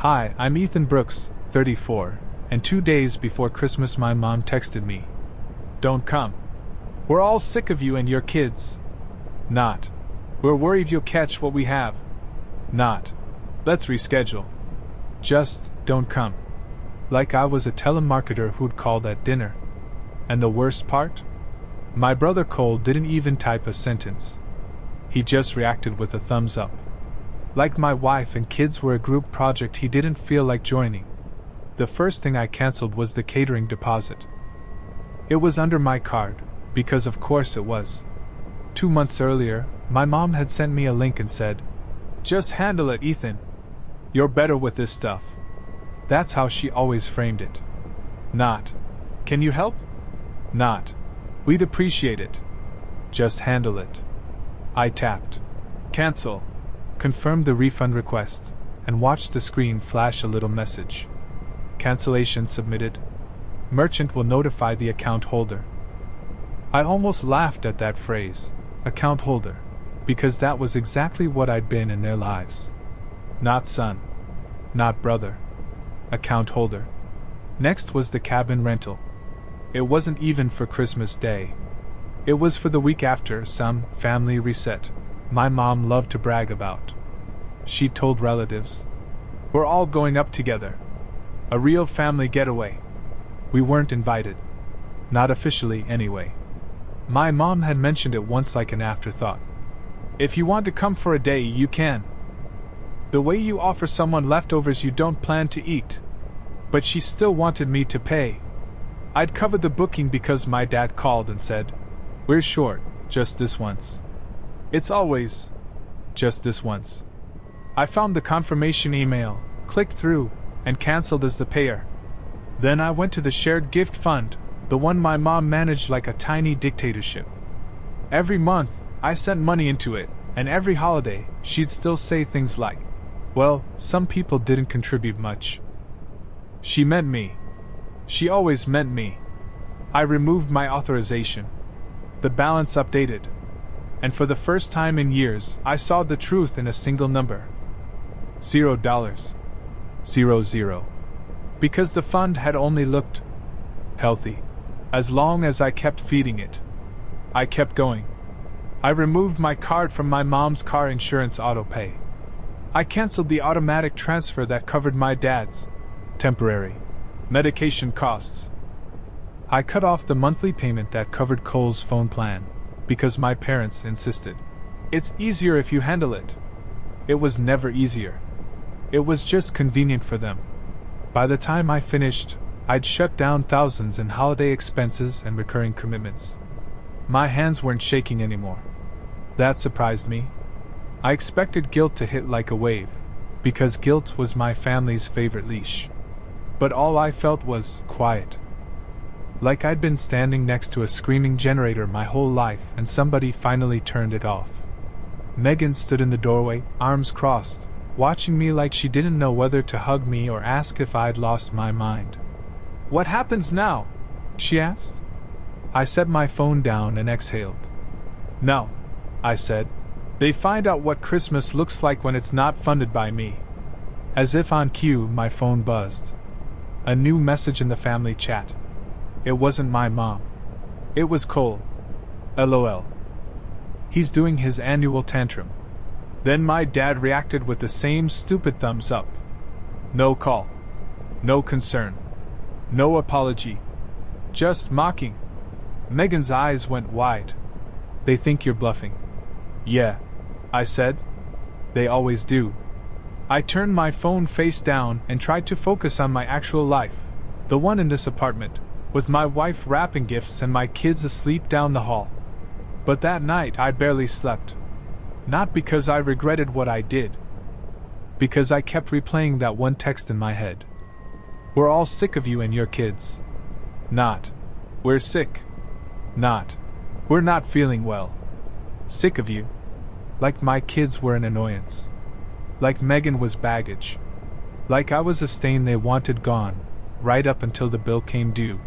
Hi, I'm Ethan Brooks, 34, and 2 days before Christmas my mom texted me. Don't come. We're all sick of you and your kids. Not. We're worried you'll catch what we have. Not. Let's reschedule. Just, don't come. Like I was a telemarketer who'd called at dinner. And the worst part? My brother Cole didn't even type a sentence. He just reacted with a thumbs up. Like my wife and kids were a group project he didn't feel like joining. The first thing I canceled was the catering deposit. It was under my card, because of course it was. 2 months earlier, my mom had sent me a link and said, "Just handle it, Ethan. You're better with this stuff." That's how she always framed it. Not, "Can you help?" Not, "We'd appreciate it." Just handle it. I tapped cancel, confirmed the refund request, and watched the screen flash a little message. Cancellation submitted. Merchant will notify the account holder. I almost laughed at that phrase, account holder, because that was exactly what I'd been in their lives. Not son. Not brother. Account holder. Next was the cabin rental. It wasn't even for Christmas Day. It was for the week after some family reset my mom loved to brag about. She told relatives, "We're all going up together. A real family getaway." We weren't invited. Not officially, anyway. My mom had mentioned it once like an afterthought. "If you want to come for a day, you can. The way you offer someone leftovers you don't plan to eat." But she still wanted me to pay. I'd covered the booking because my dad called and said, "We're short, just this once." It's always just this once. I found the confirmation email, clicked through, and canceled as the payer. Then I went to the shared gift fund, the one my mom managed like a tiny dictatorship. Every month, I sent money into it, and every holiday, she'd still say things like, "Well, some people didn't contribute much." She meant me. She always meant me. I removed my authorization. The balance updated. And for the first time in years, I saw the truth in a single number. $0. 00. Because the fund had only looked healthy. As long as I kept feeding it. I kept going. I removed my card from my mom's car insurance autopay. I canceled the automatic transfer that covered my dad's temporary medication costs. I cut off the monthly payment that covered Cole's phone plan, because my parents insisted. It's easier if you handle it. It was never easier. It was just convenient for them. By the time I finished, I'd shut down thousands in holiday expenses and recurring commitments. My hands weren't shaking anymore. That surprised me. I expected guilt to hit like a wave, because guilt was my family's favorite leash. But all I felt was quiet. Like I'd been standing next to a screaming generator my whole life and somebody finally turned it off. Megan stood in the doorway, arms crossed, watching me like she didn't know whether to hug me or ask if I'd lost my mind. "What happens now?" she asked. I set my phone down and exhaled. "No," I said. "They find out what Christmas looks like when it's not funded by me." As if on cue, my phone buzzed. A new message in the family chat. It wasn't my mom. It was Cole. LOL. He's doing his annual tantrum. Then my dad reacted with the same stupid thumbs up. No call. No concern. No apology. Just mocking. Megan's eyes went wide. "They think you're bluffing." "Yeah," I said. "They always do." I turned my phone face down and tried to focus on my actual life, the one in this apartment, with my wife wrapping gifts and my kids asleep down the hall. But that night I barely slept. Not because I regretted what I did. Because I kept replaying that one text in my head. "We're all sick of you and your kids." Not, "We're sick." Not, "We're not feeling well." Sick of you. Like my kids were an annoyance. Like Megan was baggage. Like I was a stain they wanted gone, right up until the bill came due.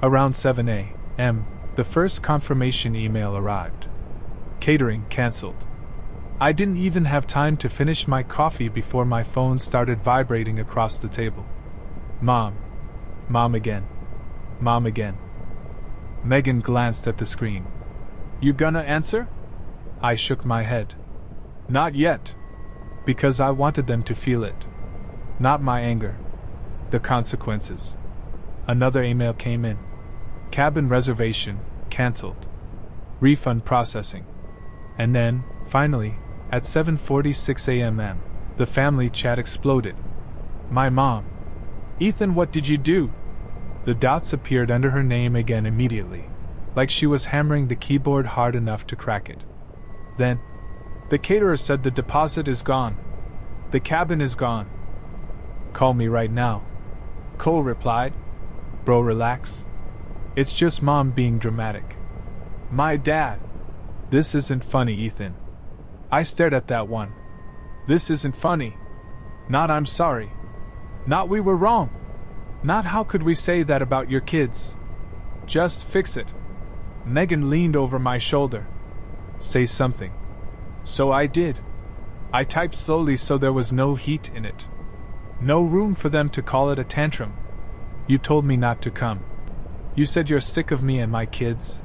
Around 7 a.m., the first confirmation email arrived. Catering cancelled. I didn't even have time to finish my coffee before my phone started vibrating across the table. Mom. Mom again. Mom again. Megan glanced at the screen. You gonna answer? I shook my head. Not yet. Because I wanted them to feel it. Not my anger. The consequences. Another email came in. Cabin reservation, cancelled. Refund processing. And then, finally, at 7:46 a.m., the family chat exploded. My mom. Ethan, what did you do? The dots appeared under her name again immediately, like she was hammering the keyboard hard enough to crack it. Then, the caterer said the deposit is gone. The cabin is gone. Call me right now. Cole replied. Bro, relax. It's just Mom being dramatic. My dad. This isn't funny, Ethan. I stared at that one. This isn't funny. Not I'm sorry. Not we were wrong. Not how could we say that about your kids. Just fix it. Megan leaned over my shoulder. Say something. So I did. I typed slowly so there was no heat in it. No room for them to call it a tantrum. You told me not to come. You said you're sick of me and my kids.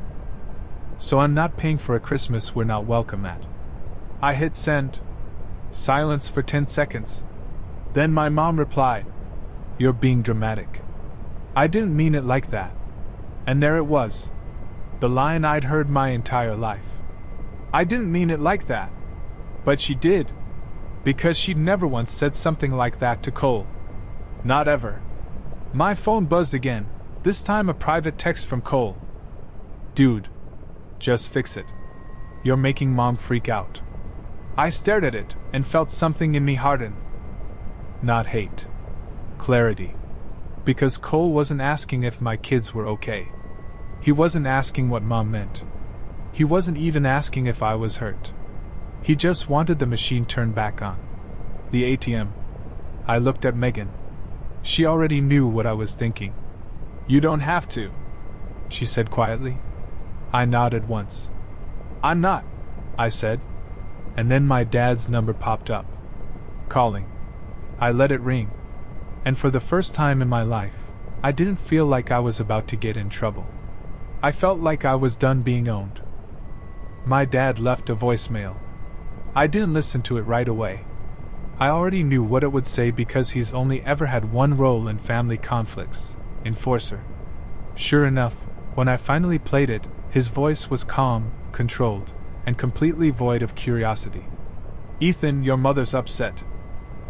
So I'm not paying for a Christmas we're not welcome at. I hit send. Silence for 10 seconds. Then my mom replied, You're being dramatic. I didn't mean it like that. And there it was. The line I'd heard my entire life. I didn't mean it like that. But she did. Because she'd never once said something like that to Cole. Not ever. My phone buzzed again, this time a private text from Cole. Dude. Just fix it. You're making Mom freak out. I stared at it and felt something in me harden. Not hate. Clarity. Because Cole wasn't asking if my kids were okay. He wasn't asking what Mom meant. He wasn't even asking if I was hurt. He just wanted the machine turned back on. The ATM. I looked at Megan. She already knew what I was thinking. You don't have to, she said quietly. I nodded once. I'm not, I said. And then my dad's number popped up. Calling. I let it ring. And for the first time in my life, I didn't feel like I was about to get in trouble. I felt like I was done being owned. My dad left a voicemail. I didn't listen to it right away. I already knew what it would say because he's only ever had one role in family conflicts, enforcer. Sure enough, when I finally played it, his voice was calm, controlled, and completely void of curiosity. Ethan, your mother's upset.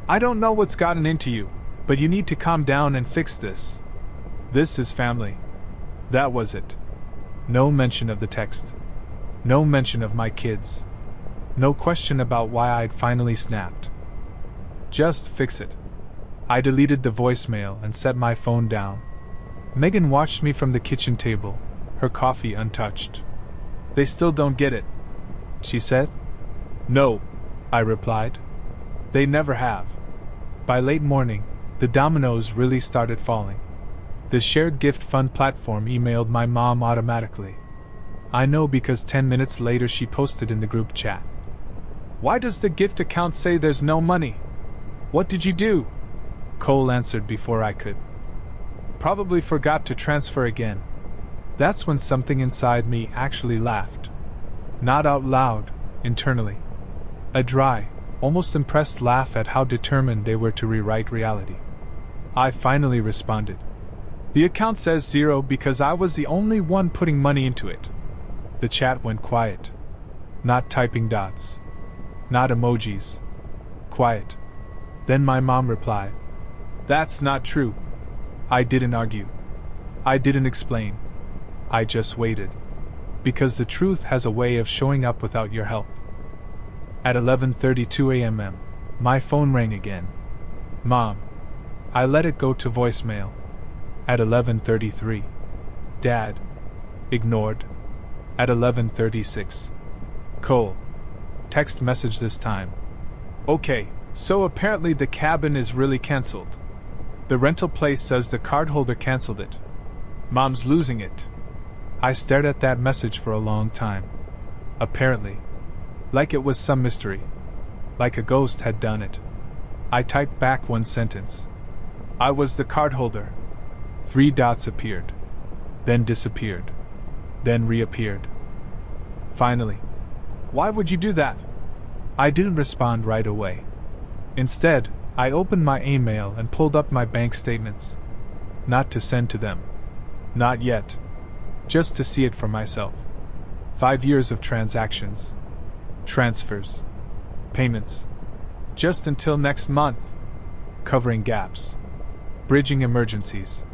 I don't know what's gotten into you, but you need to calm down and fix this. This is family. That was it. No mention of the text. No mention of my kids. No question about why I'd finally snapped. Just fix it. I deleted the voicemail and set my phone down. Megan watched me from the kitchen table, her coffee untouched. They still don't get it, she said. No, I replied. They never have. By late morning, the dominoes really started falling. The shared gift fund platform emailed my mom automatically. I know because 10 minutes later she posted in the group chat. Why does the gift account say there's no money? What did you do? Cole answered before I could. Probably forgot to transfer again. That's when something inside me actually laughed. Not out loud, internally. A dry, almost impressed laugh at how determined they were to rewrite reality. I finally responded. The account says 0 because I was the only one putting money into it. The chat went quiet. Not typing dots. Not emojis. Quiet. Then my mom replied. That's not true. I didn't argue. I didn't explain. I just waited. Because the truth has a way of showing up without your help. At 11:32 a.m., my phone rang again. Mom. I let it go to voicemail. At 11:33. Dad. Ignored. At 11:36. Cole. Text message this time. Okay, so apparently the cabin is really cancelled. The rental place says the cardholder cancelled it. Mom's losing it. I stared at that message for a long time. Apparently. Like it was some mystery. like a ghost had done it. I typed back one sentence. I was the cardholder. 3 dots appeared. Then disappeared. Then reappeared. Finally. Why would you do that? I didn't respond right away. Instead, I opened my email and pulled up my bank statements. Not to send to them. Not yet. Just to see it for myself. 5 years of transactions. Transfers. Payments. Just until next month. Covering gaps. Bridging emergencies.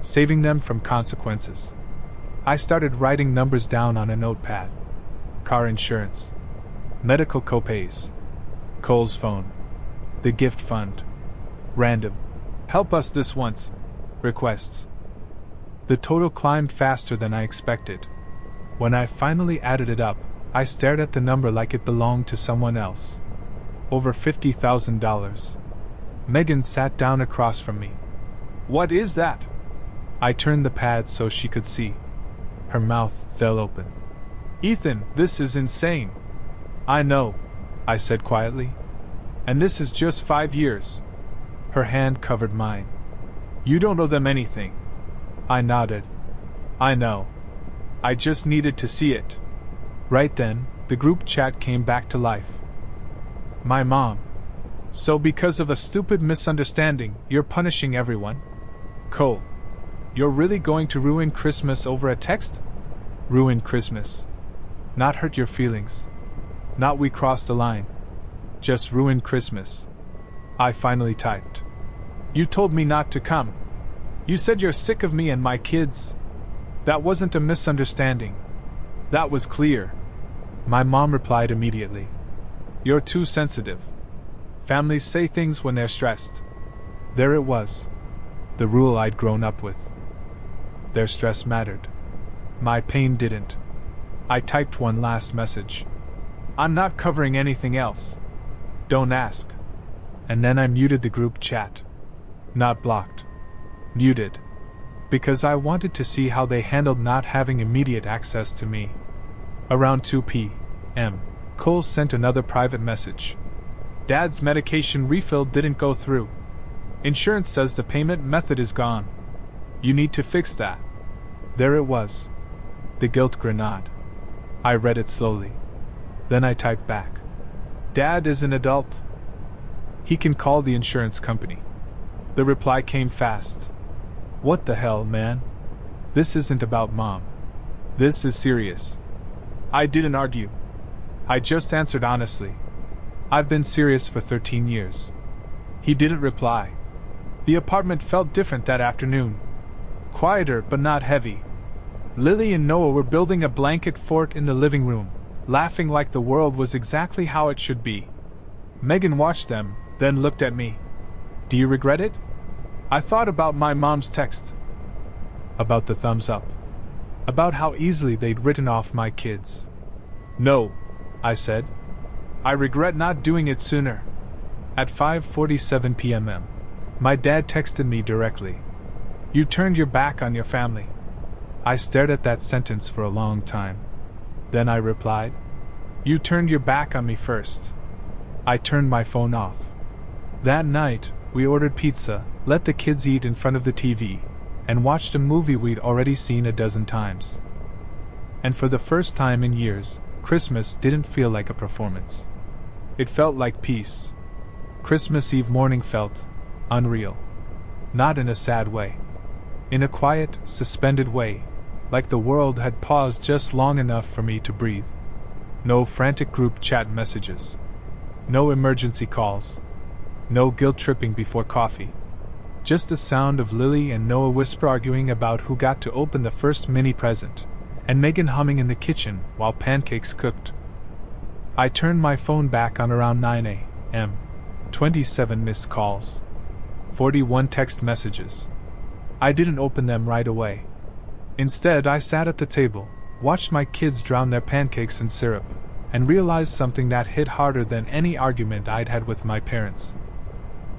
Saving them from consequences. I started writing numbers down on a notepad. Car insurance. Medical copays. Cole's phone. The gift fund. Random. Help us this once. Requests. The total climbed faster than I expected. When I finally added it up, I stared at the number like it belonged to someone else. Over $50,000. Megan sat down across from me. What is that? I turned the pad so she could see. Her mouth fell open. Ethan, this is insane. I know, I said quietly. And this is just 5 years. Her hand covered mine. You don't owe them anything. I nodded. I know. I just needed to see it. Right then, the group chat came back to life. My mom. So because of a stupid misunderstanding, you're punishing everyone? Cole. You're really going to ruin Christmas over a text? Ruin Christmas. Not hurt your feelings. Not we crossed the line. Just ruin Christmas. I finally typed. You told me not to come. You said you're sick of me and my kids. That wasn't a misunderstanding. That was clear. My mom replied immediately. You're too sensitive. Families say things when they're stressed. There it was. The rule I'd grown up with. Their stress mattered. My pain didn't. I typed one last message. I'm not covering anything else. Don't ask. And then I muted the group chat. Not blocked. Muted. Because I wanted to see how they handled not having immediate access to me. Around 2 p.m., Cole sent another private message. Dad's medication refill didn't go through. Insurance says the payment method is gone. You need to fix that. There it was. The guilt grenade. I read it slowly. Then I typed back. Dad is an adult. He can call the insurance company. The reply came fast. What the hell, man? This isn't about Mom. This is serious. I didn't argue. I just answered honestly. I've been serious for 13 years. He didn't reply. The apartment felt different that afternoon. Quieter but not heavy. Lily and Noah were building a blanket fort in the living room, laughing like the world was exactly how it should be. Megan watched them, then looked at me. Do you regret it? I thought about my mom's text. About the thumbs up. About how easily they'd written off my kids. No, I said. I regret not doing it sooner. At 5:47 p.m., my dad texted me directly. You turned your back on your family. I stared at that sentence for a long time. Then I replied, you turned your back on me first. I turned my phone off. That night, we ordered pizza, let the kids eat in front of the TV, and watched a movie we'd already seen a dozen times. And for the first time in years, Christmas didn't feel like a performance. It felt like peace. Christmas Eve morning felt unreal. Not in a sad way. In a quiet, suspended way, like the world had paused just long enough for me to breathe. No frantic group chat messages. No emergency calls. No guilt-tripping before coffee. Just the sound of Lily and Noah whisper arguing about who got to open the first mini present, and Megan humming in the kitchen while pancakes cooked. I turned my phone back on around 9 a.m. 27 missed calls. 41 text messages. I didn't open them right away. Instead, I sat at the table, watched my kids drown their pancakes in syrup, and realized something that hit harder than any argument I'd had with my parents.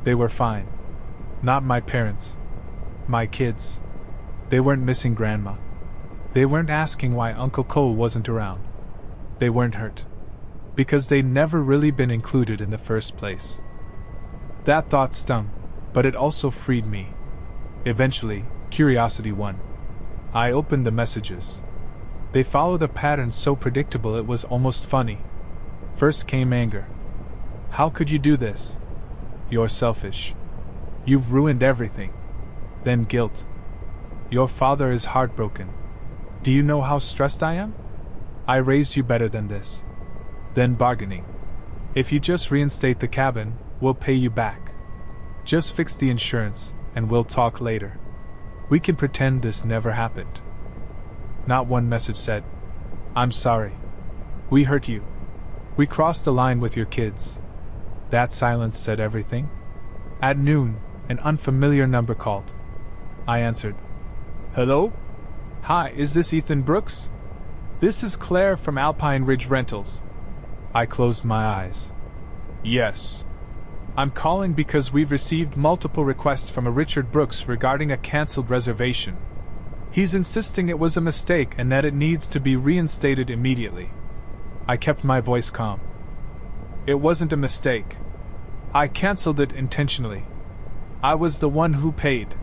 They were fine. Not my parents. My kids. They weren't missing Grandma. They weren't asking why Uncle Cole wasn't around. They weren't hurt. because they'd never really been included in the first place. That thought stung, but it also freed me. Eventually, curiosity won. I opened the messages. They followed a pattern so predictable it was almost funny. First came anger. How could you do this? You're selfish. You've ruined everything. Then guilt. Your father is heartbroken. Do you know how stressed I am? I raised you better than this. Then bargaining. If you just reinstate the cabin, we'll pay you back. Just fix the insurance, and we'll talk later. We can pretend this never happened. Not one message said, I'm sorry. We hurt you. We crossed the line with your kids. That silence said everything. At noon, an unfamiliar number called. I answered. Hello? Hi, is this Ethan Brooks? This is Claire from Alpine Ridge Rentals. I closed my eyes. Yes. I'm calling because we've received multiple requests from a Richard Brooks regarding a cancelled reservation. He's insisting it was a mistake and that it needs to be reinstated immediately. I kept my voice calm. It wasn't a mistake. I cancelled it intentionally. I was the one who paid.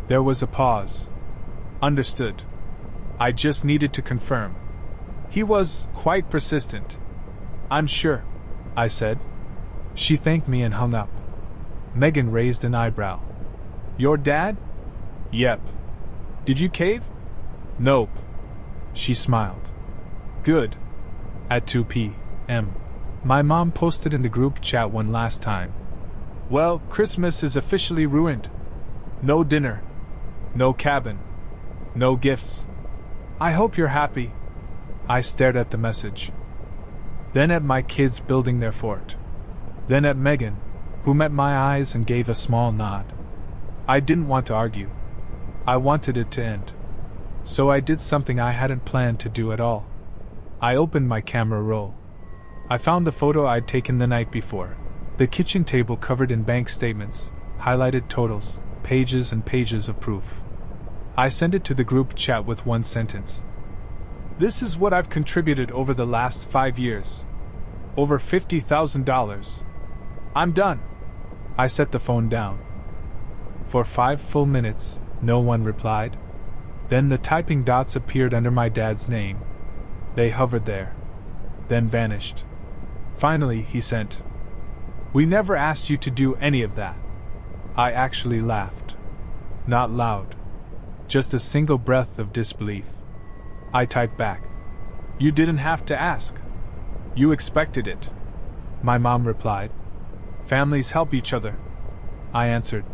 There was a pause. Understood. I just needed to confirm. He was quite persistent. I'm sure, I said. She thanked me and hung up. Megan raised an eyebrow. Your dad? Yep. Did you cave? Nope. She smiled. Good. At 2 p.m. My mom posted in the group chat one last time. Well, Christmas is officially ruined. No dinner. No cabin. No gifts. I hope you're happy. I stared at the message. Then at my kids building their fort. Then at Megan, who met my eyes and gave a small nod. I didn't want to argue. I wanted it to end. So I did something I hadn't planned to do at all. I opened my camera roll. I found the photo I'd taken the night before. The kitchen table covered in bank statements, highlighted totals, pages and pages of proof. I sent it to the group chat with one sentence. This is what I've contributed over the last 5 years. Over $50,000. I'm done. I set the phone down. For 5 full minutes, no one replied. Then the typing dots appeared under my dad's name. They hovered there, then vanished. Finally, he sent. We never asked you to do any of that. I actually laughed. Not loud. Just a single breath of disbelief. I typed back. You didn't have to ask. You expected it. My mom replied. Families help each other. I answered.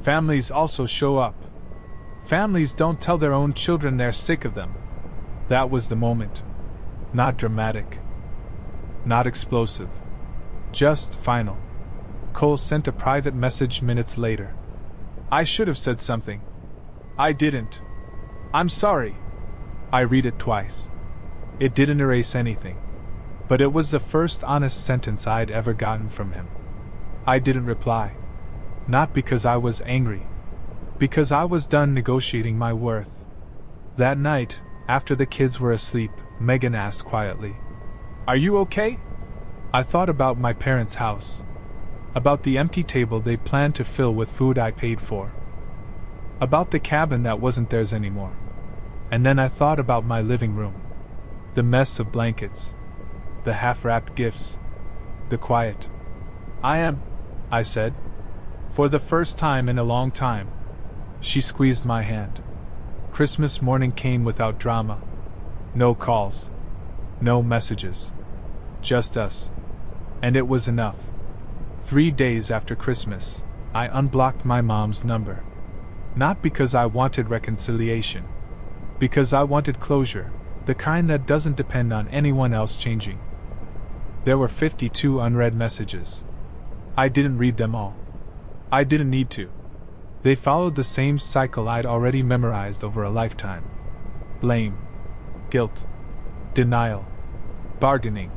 Families also show up. Families don't tell their own children they're sick of them. That was the moment. Not dramatic. Not explosive. Just final. Cole sent a private message minutes later. I should have said something. I didn't. I'm sorry. I read it twice. It didn't erase anything. But it was the first honest sentence I'd ever gotten from him. I didn't reply. Not because I was angry. Because I was done negotiating my worth. That night, after the kids were asleep, Megan asked quietly, Are you okay? I thought about my parents' house. About the empty table they planned to fill with food I paid for. About the cabin that wasn't theirs anymore. And then I thought about my living room. The mess of blankets. The half-wrapped gifts. The quiet. I am, I said. For the first time in a long time. She squeezed my hand. Christmas morning came without drama. No calls. No messages. Just us. And it was enough. 3 days after Christmas, I unblocked my mom's number. Not because I wanted reconciliation. Because I wanted closure, the kind that doesn't depend on anyone else changing. There were 52 unread messages. I didn't read them all. I didn't need to. They followed the same cycle I'd already memorized over a lifetime. Blame. Guilt. Denial. Bargaining.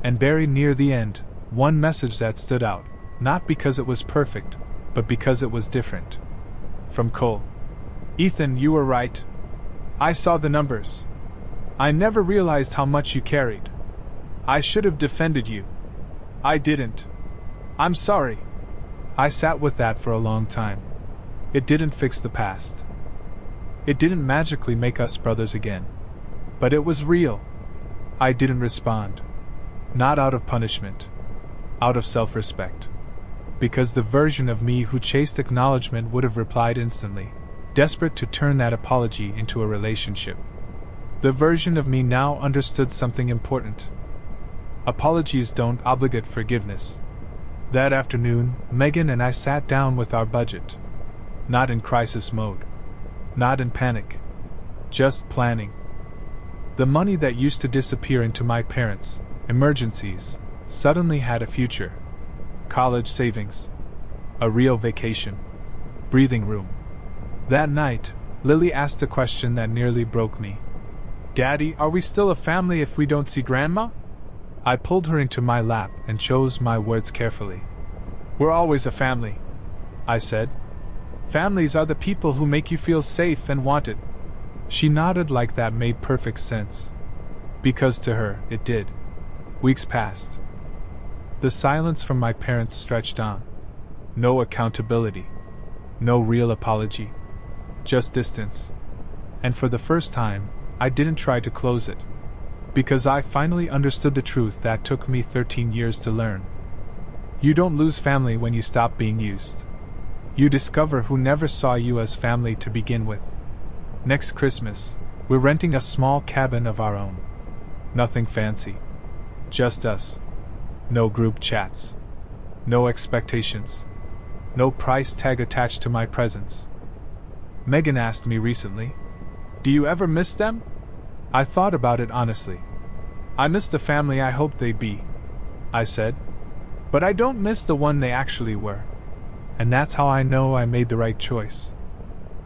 And buried near the end, one message that stood out, not because it was perfect, but because it was different. From Cole. Ethan, you were right. I saw the numbers. I never realized how much you carried. I should have defended you. I didn't. I'm sorry. I sat with that for a long time. It didn't fix the past. It didn't magically make us brothers again. But it was real. I didn't respond. Not out of punishment. Out of self-respect. Because the version of me who chased acknowledgement would have replied instantly, desperate to turn that apology into a relationship. The version of me now understood something important. Apologies don't obligate forgiveness. That afternoon, Megan and I sat down with our budget. Not in crisis mode. Not in panic. Just planning. The money that used to disappear into my parents' emergencies suddenly had a future. College savings. A real vacation. Breathing room. That night, Lily asked a question that nearly broke me. Daddy, are we still a family if we don't see Grandma? I pulled her into my lap and chose my words carefully. We're always a family, I said. Families are the people who make you feel safe and wanted. She nodded like that made perfect sense. Because to her, it did. Weeks passed. The silence from my parents stretched on. No accountability. No real apology. Just distance. And for the first time, I didn't try to close it. Because I finally understood the truth that took me 13 years to learn. You don't lose family when you stop being used. You discover who never saw you as family to begin with. Next Christmas, we're renting a small cabin of our own. Nothing fancy. Just us. No group chats. No expectations. No price tag attached to my presence. Megan asked me recently, "Do you ever miss them?" I thought about it honestly. I miss the family I hoped they'd be, I said. But I don't miss the one they actually were. And that's how I know I made the right choice.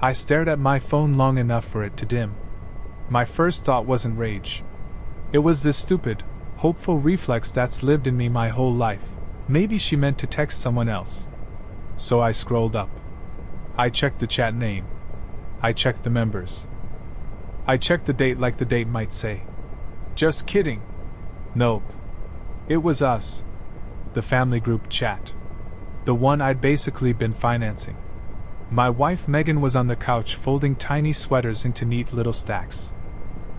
I stared at my phone long enough for it to dim. My first thought wasn't rage. It was this stupid, hopeful reflex that's lived in me my whole life. Maybe she meant to text someone else. So I scrolled up. I checked the chat name. I checked the members. I checked the date like the date might say. Just kidding. Nope. It was us. The family group chat. The one I'd basically been financing. My wife Megan was on the couch folding tiny sweaters into neat little stacks.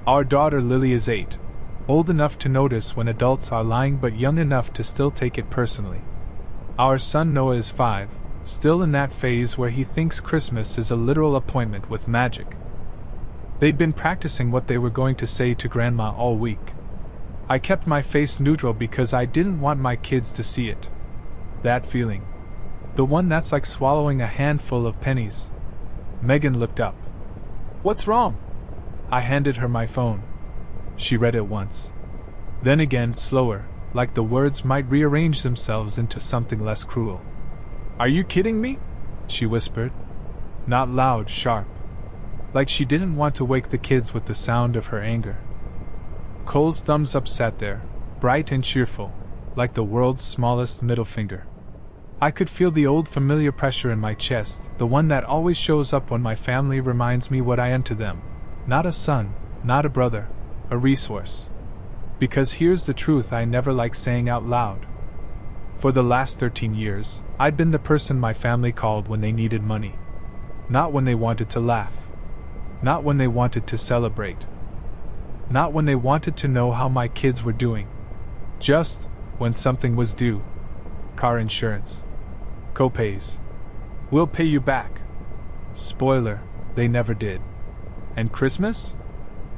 Our daughter Lily is 8, old enough to notice when adults are lying but young enough to still take it personally. Our son Noah is 5, still in that phase where he thinks Christmas is a literal appointment with magic. They'd been practicing what they were going to say to Grandma all week. I kept my face neutral because I didn't want my kids to see it. That feeling. The one that's like swallowing a handful of pennies. Megan looked up. "What's wrong?" I handed her my phone. She read it once. Then again, slower, like the words might rearrange themselves into something less cruel. "Are you kidding me?" she whispered. Not loud, sharp. Like she didn't want to wake the kids with the sound of her anger. Cole's thumbs up sat there, bright and cheerful, like the world's smallest middle finger. I could feel the old familiar pressure in my chest, the one that always shows up when my family reminds me what I am to them. Not a son, not a brother, a resource. Because here's the truth I never liked saying out loud. For the last 13 years, I'd been the person my family called when they needed money. Not when they wanted to laugh. Not when they wanted to celebrate. Not when they wanted to know how my kids were doing. Just when something was due. Car insurance. Copays. "We'll pay you back." Spoiler, they never did. And Christmas?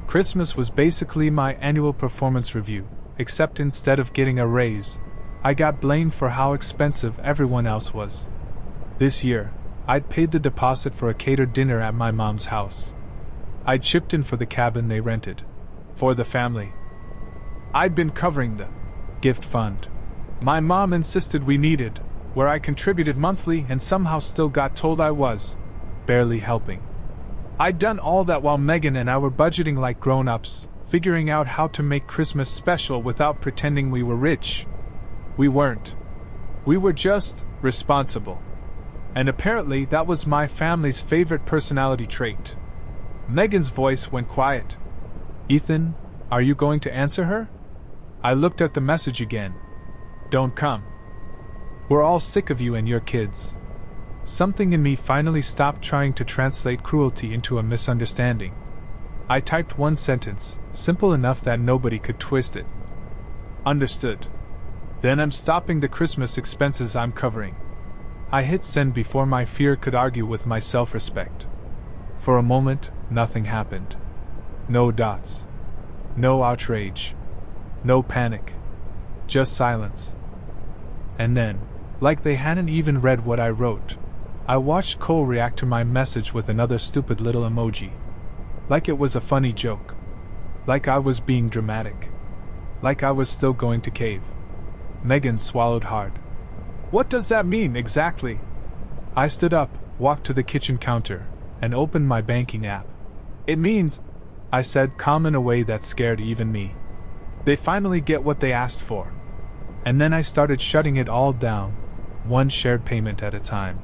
Christmas was basically my annual performance review, except instead of getting a raise, I got blamed for how expensive everyone else was. This year, I'd paid the deposit for a catered dinner at my mom's house. I'd chipped in for the cabin they rented. For the family. I'd been covering the gift fund my mom insisted we needed, where I contributed monthly and somehow still got told I was barely helping. I'd done all that while Megan and I were budgeting like grown-ups, figuring out how to make Christmas special without pretending we were rich. We weren't. We were just responsible. And apparently that was my family's favorite personality trait. Megan's voice went quiet. "Ethan, are you going to answer her?" I looked at the message again. Don't come. We're all sick of you and your kids. Something in me finally stopped trying to translate cruelty into a misunderstanding. I typed one sentence, simple enough that nobody could twist it. Understood. Then I'm stopping the Christmas expenses I'm covering. I hit send before my fear could argue with my self-respect. For a moment, nothing happened. No dots. No outrage. No panic. Just silence. And then, like they hadn't even read what I wrote, I watched Cole react to my message with another stupid little emoji. Like it was a funny joke. Like I was being dramatic. Like I was still going to cave. Megan swallowed hard. What does that mean, exactly? I stood up, walked to the kitchen counter, and opened my banking app. It means, I said, calm in a way that scared even me. They finally get what they asked for. And then I started shutting it all down, one shared payment at a time.